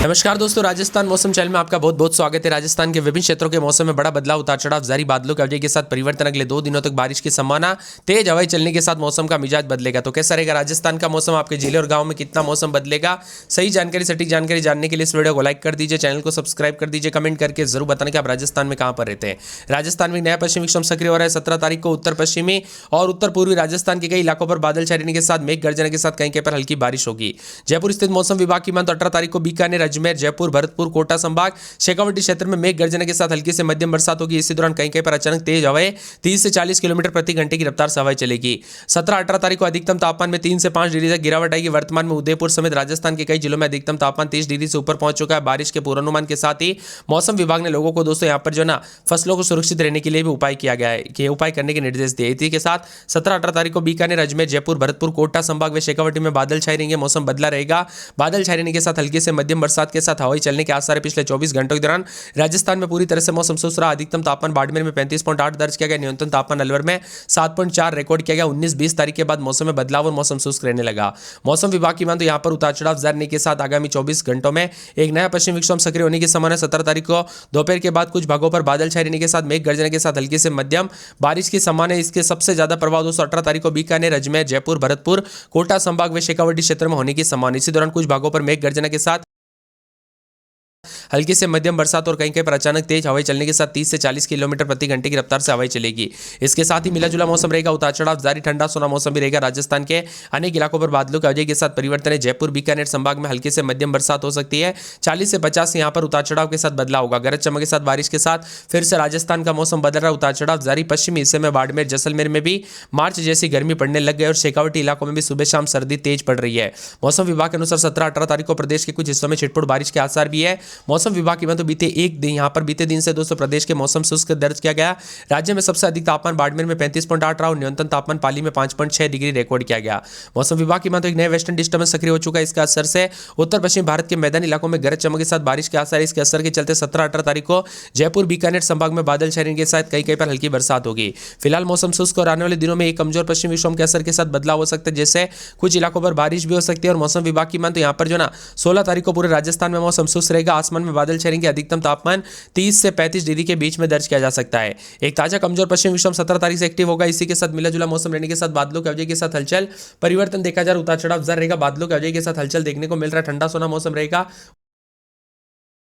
नमस्कार दोस्तों, राजस्थान मौसम चैनल में आपका बहुत बहुत स्वागत है। राजस्थान के विभिन्न क्षेत्रों के मौसम में बड़ा बदलाव, उतार चढ़ाव जारी, बादलों की अवधि के साथ परिवर्तन। अगले 2 दिनों तक बारिश की संभावना, तेज हवाएं चलने के साथ मौसम का मिजाज बदलेगा। तो कैसा रहेगा राजस्थान का मौसम, आपके जिले और गाँव में कितना मौसम बदलेगा? सही जानकारी, सटीक जानकारी जानने के लिए इस वीडियो को लाइक कर दीजिए, चैनल को सब्सक्राइब कर दीजिए, कमेंट करके जरूर बताना कि आप राजस्थान में कहाँ पर रहते हैं। राजस्थान में नया पश्चिमी विक्षोभ सक्रिय हो रहा है। 17 तारीख को उत्तर पश्चिमी और उत्तर पूर्वी राजस्थान के कई इलाकों पर बादल छाने के साथ मेघ गर्जना के साथ कहीं कहीं पर हल्की बारिश होगी। जयपुर स्थित मौसम विभाग की माने तो 18 तारीख को बीकानेर, अजमेर, जयपुर, भरतपुर, कोटा संभाग, शेखावाटी क्षेत्र में मेघ गर्जना के साथ हल्की से मध्यम बरसात होगी। इसी दौरान कहीं कहीं पर अचानक तेज हवाएं 30 से 40 किलोमीटर प्रति घंटे की रफ्तार से हवाएं चलेगी। 17-18 तारीख को अधिकतम तापमान में 3 से 5 डिग्री तक गिरावट आएगी। वर्तमान में उदयपुर समेत राजस्थान के कई जिलों में अधिकतम तापमान 30 डिग्री से ऊपर पहुंच चुका है। बारिश के पूर्वानुमान के साथ ही मौसम विभाग ने लोगों को दोस्तों यहाँ पर जो ना फसलों को सुरक्षित रहने के लिए भी उपाय किया गया है कि उपाय करने के निर्देश दिए। इसी के साथ 17-18 तारीख को बीकानेर, अजमेर, जयपुर, भरतपुर, कोटा संभाग व शेखावाटी में बादल छाए रहेंगे। मौसम बदला रहेगा। बादल छाए रहने के साथ हल्की से मध्यम बरसात के साथ हवाएं चलने के आसार है। पिछले 24 घंटों के दौरान राजस्थान में पूरी तरह से मौसम शुष्क रहा। अधिकतम तापमान बाड़मेर में 35.8 दर्ज किया गया। न्यूनतम तापमान अलवर में 7.4 रिकॉर्ड किया गया। 19-20 तारीख के बाद मौसम में बदलाव और मौसम शुष्क रहने लगा। मौसम विभाग की मान तो यहाँ पर उतार चढ़ाव जारी रहने के साथ आगामी 24 घंटों में एक नया पश्चिमी विक्षोभ सक्रिय होने की संभावना। 17 तारीख को दोपहर के बाद कुछ भागों पर बादल छाए रहने के साथ मेघ गर्जना के साथ हल्की से मध्यम बारिश की संभावना है। इसके सबसे ज्यादा प्रभाव दोस्तों 18 तारीख को बीकानेर, अजमेर, जयपुर, भरतपुर, कोटा संभाग व शेखावाटी क्षेत्र में होने की संभावना। इसी दौरान कुछ भागों पर मेघ गर्जना के साथ हल्की से मध्यम बरसात और कहीं कहीं पर अचानक तेज हवाएं चलने के साथ 30 से 40 किलोमीटर प्रति घंटे की रफ्तार से हवाएं चलेगी। इसके साथ ही मिला जुला मौसम रहेगा। उतार चढ़ाव जारी, ठंडा सोना मौसम भी रहेगा। राजस्थान के अनेक इलाकों पर बादलों की अवधि के साथ परिवर्तन है। जयपुर, बीकानेर संभाग में हल्की से मध्यम बरसात हो सकती है। 40 से 50 यहाँ पर उतार चढ़ाव के साथ बदलाव होगा। गरज चमक के साथ बारिश के साथ फिर से राजस्थान का मौसम बदल रहा है। उतार चढ़ाव जारी। पश्चिमी हिस्से में बाड़मेर, जैसलमेर में भी मार्च जैसी गर्मी पड़ने लग गई और शेखावाटी इलाकों में भी सुबह शाम सर्दी तेज पड़ रही है। मौसम विभाग के अनुसार 17-18 तारीख को प्रदेश के कुछ हिस्सों में छिटपुट बारिश के आसार भी है। मौसम विभाग की बीते एक दिन यहाँ पर बीते दिन से दोस्तों प्रदेश के मौसम शुष्क दर्ज किया गया। राज्य में सबसे अधिक तापमान बाड़मेर में 35.8 रहा और न्यूनतम तापमान पाली में 5.6 डिग्री रिकॉर्ड किया गया। मौसम विभाग की माने तो एक नया वेस्टर्न डिस्टर्बेंस सक्रिय हो चुका है। इसका असर से उत्तर पश्चिम भारत के मैदानी इलाकों में गरज चमक के साथ बारिश के आसार है। इसके असर के चलते 17-18 तारीख को जयपुर, बीकानेर संभाग में बादल छाने के साथ कई कहीं पर हल्की बरसात होगी। फिलहाल मौसम शुष्क और आने वाले दिनों में एक कमजोर पश्चिमी विक्षोभ के असर के साथ बदलाव हो सकता है, जैसे कुछ इलाकों पर बारिश भी हो सकती है। और मौसम विभाग की माने तो यहाँ पर जो ना 16 तारीख को पूरे राजस्थान में मौसम शुष्क रहेगा। आसमान में बादल छाएंगे। अधिकतम तापमान 30 से 35 डिग्री के बीच में दर्ज किया जा सकता है। एक ताजा कमजोर पश्चिमी विक्षोभ 17 तारीख से एक्टिव होगा। इसी के साथ मिला जुला मौसम रहने के साथ बादलों की अवधि के साथ हलचल परिवर्तन देखा जा रहा है। उतार चढ़ाव जारी रहेगा। बादलों की अवधि के साथ हलचल देखने को मिल रहा है। ठंडा सोना मौसम रहेगा।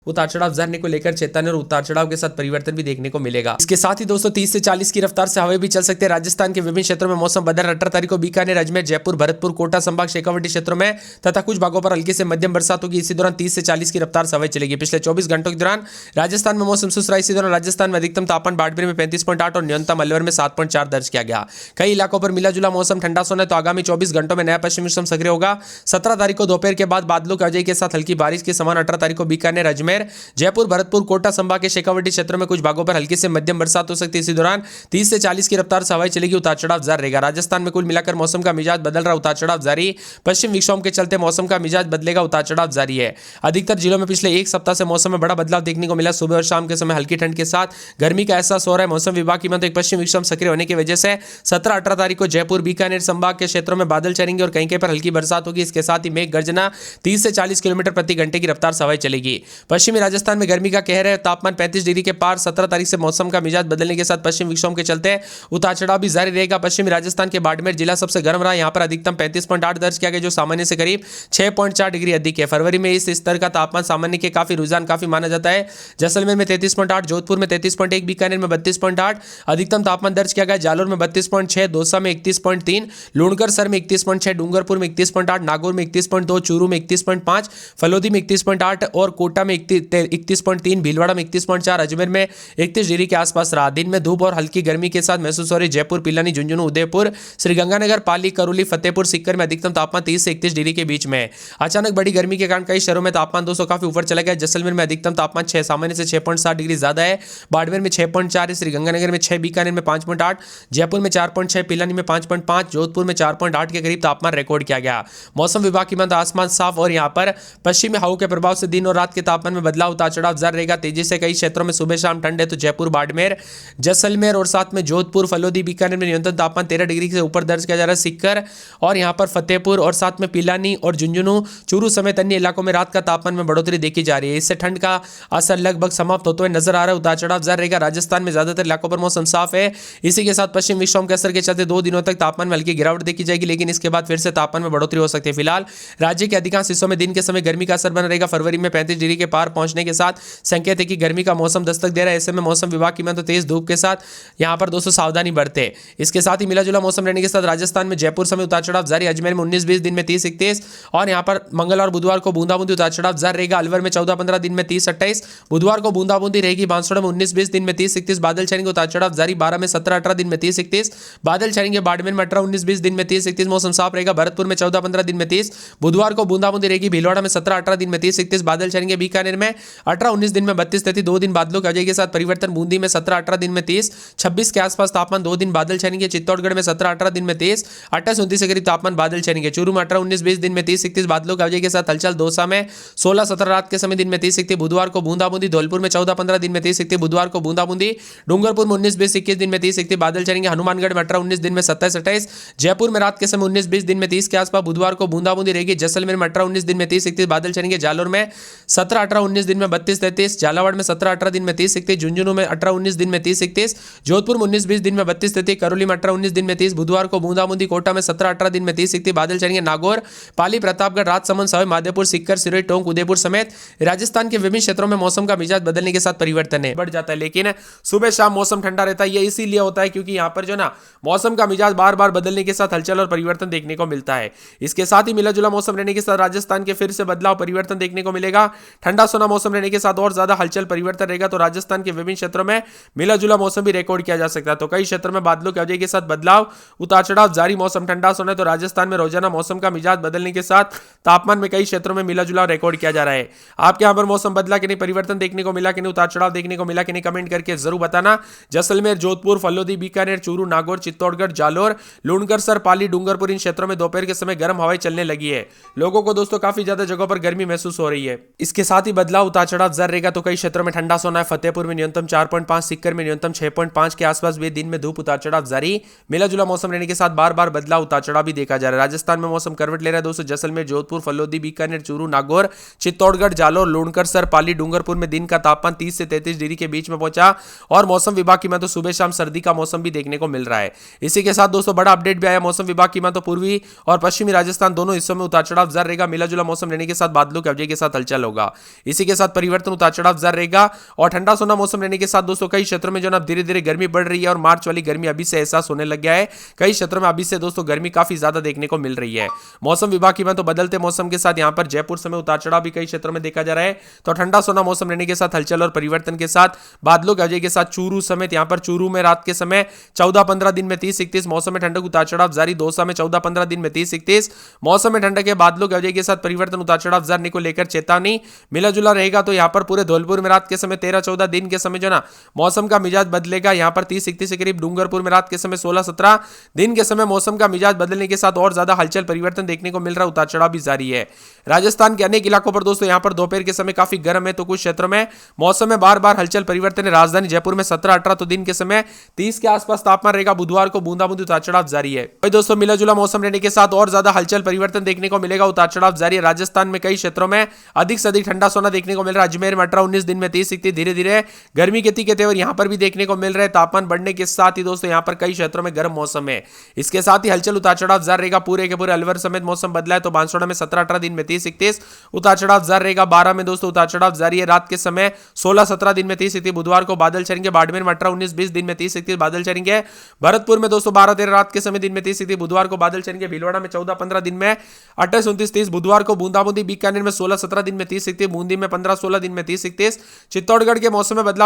उतार चढ़ाव जाने को लेकर चेतावनी और उतार चढ़ाव के साथ परिवर्तन भी देखने को मिलेगा। इसके साथ ही दोस्तों 30 से 40 की रफ्तार से हवाएं भी चल सकते हैं। राजस्थान के विभिन्न क्षेत्रों में मौसम बदल। 18 तारीख को बीकानेर, अजमेर, जयपुर, भरतपुर, कोटा संभाग, शेखावाटी क्षेत्रों में तथा कुछ भागों पर हल्की से मध्यम बरसात होगी। इसी दौरान 30 से 40 की रफ्तार से हवाएं चलेगी। पिछले 24 घंटों के दौरान राजस्थान में मौसम शुष्क रहा। इसी दौरान राजस्थान में अधिकतम तापमान बाड़मेर में 35.8 और न्यूनतम अलवर में 7.4 दर्ज किया गया। कई इलाकों पर मिला जुला मौसम, ठंडा सोना। तो आगामी 24 घंटों में नया पश्चिमी विक्षोभ सक्रिय होगा। 17 तारीख को दोपहर के बाद बादलों की अवधि के साथ हल्की बारिश के समान। 18 तारीख को बीकानेर, अजमेर, जयपुर, भरतपुर, कोटा संभाग के शेखावाटी क्षेत्र में कुछ भागों पर हल्की से मध्यम बरसात हो सकती है। इसी दौरान 30 से 40 की रफ्तार से हवाएं चलेगी। उतार चढ़ाव जारी रहेगा। राजस्थान में कुल मिलाकर मौसम का मिजाज बदल रहा। उतार चढ़ाव जारी। पश्चिम विक्षोभ के चलते मौसम का मिजाज बदलेगा। उतार चढ़ाव जारी है। अधिकतर जिलों में पिछले एक सप्ताह से मौसम में बड़ा बदलाव देखने को मिला। सुबह और शाम के समय हल्की ठंड के साथ गर्मी का एहसास हो रहा है। मौसम विभाग की माने एक पश्चिम विक्षोभ सक्रिय होने की वजह से 17-18 तारीख को जयपुर, बीकानेर संभाग के क्षेत्रों में बादल छाएंगे और कहीं कहीं पर हल्की बरसात होगी। इसके साथ ही मेघ गर्जना 30 से 40 किलोमीटर प्रति घंटे की रफ्तार से हवाएं चलेगी। पश्चिमी राजस्थान में गर्मी का कहर है। तापमान 35 डिग्री के पार। 17 तारीख से मौसम का मिजाज बदलने के साथ पश्चिम विक्षोभ के चलते उतार चढ़ाव भी जारी रहेगा। पश्चिमी राजस्थान के बाड़मेर जिला सबसे गर्म रहा। यहां पर अधिकतम 35.8 दर्ज किया गया, जो सामान्य से करीब 6.4 डिग्री अधिक है। फरवरी में इस स्तर का तापमान सामान्य के काफी रुझान काफी माना जाता है। जैसलमेर में 33.8, जोधपुर में 33.1, बीकानेर में 32.8 अधिकतम तापमान दर्ज किया गया। जालोर में 32.6, दौसा में 31.3, लुणकरसर में 31.6, डूंगरपुर में 31.8, नागौर में 31.2, चूरू में 31.5, फलोदी में 31.8 और कोटा में 31.3, भीलवाड़ा में 31.4, अजमेर में 31 डिग्री के आसपास रहा। दिन में धूप और हल्की गर्मी के साथ महसूस हो रही। जयपुर, पिलानी, झुंझुनू, उदयपुर, श्रीगंगानगर, पाली, करौली, फतेहपुर सीकर में अधिकतम तापमान 30 से 31 डिग्री के बीच में। अचानक बड़ी गर्मी के कारण कई शहरों में तापमान 200 काफी ऊपर चला गया। जैसलमेर में अधिकतम तापमान 6 सामान्य से 6.7 डिग्री ज्यादा है। बाड़मेर में 6.4 है, श्रीगंगानगर में 6, बीकानेर में 5.8, जयपुर में 4.6, पिलानी में 5.5, जोधपुर में 4.8 के करीब तापमान रिकॉर्ड किया गया। मौसम विभाग की माने आसमान साफ और यहाँ पर पश्चिमी हवा के प्रभाव से दिन और रात के तापमान में में बदलाव उतार चढ़ाव जारी रहेगा। तेजी से कई क्षेत्रों में सुबह शाम ठंड है, तो जयपुर, बाड़मेर, जैसलमेर और साथ में जोधपुर, फलोदी, बीकानेर में न्यूनतम तापमान 13 डिग्री से ऊपर दर्ज किया जा रहा है। सीकर और यहाँ पर फतेहपुर और साथ में पिलानी और झुंझुनू, चूरू समेत अन्य इलाकों में रात का तापमान में बढ़ोतरी देखी जा रही है। इससे ठंड का असर लगभग समाप्त होते हुए नजर आ रहा है। उतार चढ़ाव जारी रहेगा। राजस्थान में ज्यादातर इलाकों पर मौसम साफ है। इसी के साथ पश्चिम विक्षोभ के असर के चलते 2 दिनों तक तापमान में हल्की गिरावट देखी जाएगी, लेकिन इसके बाद फिर से तापमान में बढ़ोतरी हो सकती है। फिलहाल राज्य के अधिकांश हिस्सों में दिन के समय गर्मी का असर बना रहेगा। फरवरी में 35 डिग्री के पार पहुंचने के साथ संकेत है कि गर्मी का मौसम दस्तक दे रहा है। ऐसे में मौसम विभाग की माने तो तेज धूप के साथ यहां पर दोस्तों सावधानी बरते। इसके साथ ही मिला जुला मौसम रहने के साथ राजस्थान में जयपुर समय उतार चढ़ाव जारी। अजमेर में 19-20 दिन में 30-31 और यहां पर मंगलवार बुधवार को बूंदाबूंदी उतार चढ़ाव जारी रहेगा। अलवर में 14-15 दिन में 30-28, बुधवार को बूंदाबूंदी रहेगी। बांसवाड़ा में 19-20 दिन में 30-31 बादल छाएंगे, उतार चढ़ाव जारी। 12 में 17-18 दिन में 30-31 बादल छाएंगे। बाड़मेर में 18-19-20 दिन में 30-31 मौसम साफ रहेगा। भरतपुर में 14-15 दिन में 30, बुधवार को बूंदाबूंदी रहेगी। भीलवाड़ा में 17-18 दिन में 30-31 बादल छाएंगे। बीकानेर में 18-19 दिन में 32-33 2 दिन बादलों की वजह के साथ परिवर्तन। बूंदी में 17-18 दिन में 30, 26 के आसपास तापमान 2 दिन बादल छाएंगे। चित्तौड़गढ़ में 17-18 दिन में 30, 28-29 के करीब तापमान बादल छाएंगे। चूरू में 18-19-20 दिन में 30-31 बादलों की वजह के साथ हलचल। दौसा में 16-17 रात के समय दिन में 30-31 बुधवार को बूंदाबूंदी। धौलपुर में 14-15 दिन में 30-31 बुधवार को बूंदाबूंदी। डूंगरपुर में 19-20-21 दिन में 30-31 बादल छाएंगे। हनुमानगढ़ में 18-19 दिन में 27-28, जयपुर में रात के समय 19-20 दिन में 30 के आसपास बुधवार को बूंदाबूंदी रहेगी। जैसलमेर में 18-19 दिन में 30-31 बादल छाएंगे। जालोर में 17-18-19 दिन में 32-33, झालावाड़ में 17-18 दिन में 30-31, झुंझुनू में 18-19 दिन में 30-31, जोधपुर में 19-20 दिन में 32-33, करौली में 18-19 दिन में 30 बुधवार को बूंदाबूंदी। कोटा में 17-18 दिन में 30-31 बादल छाएंगे। नागौर, पाली, प्रतापगढ़, राजसमंद, सवाई माधोपुर, सीकर, सिरोही, टोंक, उदयपुर समेत राजस्थान के विभिन्न क्षेत्रों में मौसम का मिजाज बदलने के साथ परिवर्तन है बढ़ जाता है, लेकिन सुबह शाम मौसम ठंडा रहता है। ये इसीलिए होता है क्योंकि यहाँ पर जो ना मौसम का मिजाज बार बार बदलने के साथ हलचल और परिवर्तन देखने को मिलता है। इसके साथ ही मिला जुला मौसम रहने के साथ राजस्थान के फिर से बदलाव परिवर्तन देखने को मिलेगा। ठंडा सोना मौसम रहने के साथ और ज्यादा हलचल परिवर्तन रहेगा, तो राजस्थान के विभिन्न क्षेत्रों में मिला जुला मौसम भी रिकॉर्ड किया जा सकता है। तो कई क्षेत्रों में बादलों की वजह के साथ बदलाव, उतार चढ़ाव जारी, मौसम ठंडा सोना। तो राजस्थान में रोजाना मौसम का मिजाज बदलने के साथ तापमान में कई क्षेत्रों में मिला जुला रिकॉर्ड किया जा रहा है। आपके यहां पर मौसम बदला कि नहीं, परिवर्तन देखने को मिला कि नहीं, उतार चढ़ाव देखने को मिला कि नहीं, कमेंट करके जरूर बताना। जैसलमेर, जोधपुर, फलोदी, बीकानेर, चूरू, नागौर, चित्तौड़गढ़, जालोर, लूणकरसर, पाली, डूंगरपुर इन क्षेत्रों में दोपहर के समय गर्म हवाएं चलने लगी है। लोगों को दोस्तों काफी ज्यादा जगहों पर गर्मी महसूस हो रही है। इसके साथ ही बदलाव, उतार चढ़ाव जारी रहेगा। तो कई क्षेत्रों में ठंडा सोना है। फतेहपुर में न्यूनतम 4.5, सीकर में न्यूनतम 6.5 के आसपास भी दिन में धूप, उतार चढ़ाव जारी। मिला जुला मौसम रहने के साथ बार बार बदलाव, उतार चढ़ाव भी देखा जा रहा है। राजस्थान में मौसम करवट ले रहा है दोस्तों। जैसलमेर, जोधपुर, फलोदी, बीकानेर, चूरू, नागौर, चित्तौड़गढ़, जालोर, लूणकरसर, पाली, डूंगरपुर में दिन का तापमान 30 से 33 डिग्री के बीच में पहुंचा और मौसम विभाग की माने तो सुबह शाम सर्दी का मौसम भी देखने को मिल रहा है। इसी के साथ दोस्तों बड़ा अपडेट भी आया मौसम विभाग की माने तो पूर्वी और पश्चिमी राजस्थान दोनों हिस्सों में उतार चढ़ाव जारी रहेगा। मिला जुला मौसम रहने के साथ बादलों की वजह के साथ हलचल होगा। इसी के साथ परिवर्तन, उतार चढ़ाव जारी रहेगा और ठंडा सोना मौसम रहने के साथ दोस्तों कई क्षेत्रों में जो ना धीरे धीरे गर्मी बढ़ रही है और मार्च वाली गर्मी अभी से एहसास होने लग गया है। कई क्षेत्रों में अभी से दोस्तों गर्मी काफी ज्यादा देखने को मिल रही है। मौसम विभाग की माने तो बदलते मौसम के साथ यहाँ पर जयपुर समय उतार चढ़ाव भी कई क्षेत्रों में देखा जा रहा है। तो ठंडा सोना मौसम रहने के साथ हलचल और परिवर्तन के साथ बादलों की वजह के साथ चूरू समेत यहाँ पर चूरू में रात के समय 14-15 दिन में 30-31 मौसम में ठंडक, उतार चढ़ाव जारी। दौसा में 14-15 दिन में 30-31 मौसम में ठंडक के बादलों की वजह के साथ परिवर्तन, उतार चढ़ाव जारी को लेकर चेतावनी। मिला जुला रहेगा तो यहाँ पर पूरे धौलपुर में रात के समय 13-14 दिन के समय जो ना मौसम का मिजाज बदलेगा। यहाँ पर 30-31 के करीब डूंगरपुर में रात के समय 16-17 दिन के समय मौसम का मिजाज बदलने के साथ और ज्यादा हलचल परिवर्तन देखने को मिल रहा है। उतार चढ़ाव भी जारी है। राजस्थान के अनेक इलाकों पर दोस्तों यहाँ पर दोपहर के समय काफी गर्म है, तो कुछ क्षेत्रों में मौसम में बार बार हलचल परिवर्तन है। राजधानी जयपुर में 17-18 तो दिन के समय 30 के आसपास तापमान रहेगा। बुधवार को बूंदाबूंदी, उतार चढ़ाव जारी है। भाई दोस्तों मिला जुला मौसम रहने के साथ और ज्यादा हलचल परिवर्तन देखने को मिलेगा। उतार चढ़ाव जारी है। राजस्थान में कई क्षेत्रों में अधिक से अधिक ठंडा सोना देखने को मिल रहा है। अजमेर में 18-19 दिन में 30-31 धीरे धीरे गर्मी के तीखे तेवर यहाँ पर भी देखने को मिल रहे हैं। तापमान बढ़ने के साथ ही दोस्तों यहाँ पर कई क्षेत्रों में गर्म मौसम है। इसके साथ ही हलचल, उतार चढ़ाव जारी रहेगा। पूरे के पूरे अलवर समेत मौसम बदला है। तो बांसवाड़ा में 17-18 दिन में 30-31 उतार चढ़ाव जारी रहेगा। 12 में दोस्तों उतार चढ़ाव जारी है। रात के समय 16-17 दिन में 30-31 बुधवार को बादल छाएंगे। बाड़मेर में 18-19-20 दिन में 30-31 बादल छाएंगे। भरतपुर में दोस्तों 12-13 रात के समय दिन में 30-31 बुधवार को बादल छाएंगे। भीलवाड़ा में 14-15 दिन में 28-29-30 बुधवार को बूंदाबूंदी। बीकानेर में 16-17 दिन में 30-31, बूंदी में 15-16 दिन में 30-31। चित्तौड़गढ़ के मौसम में बदलाव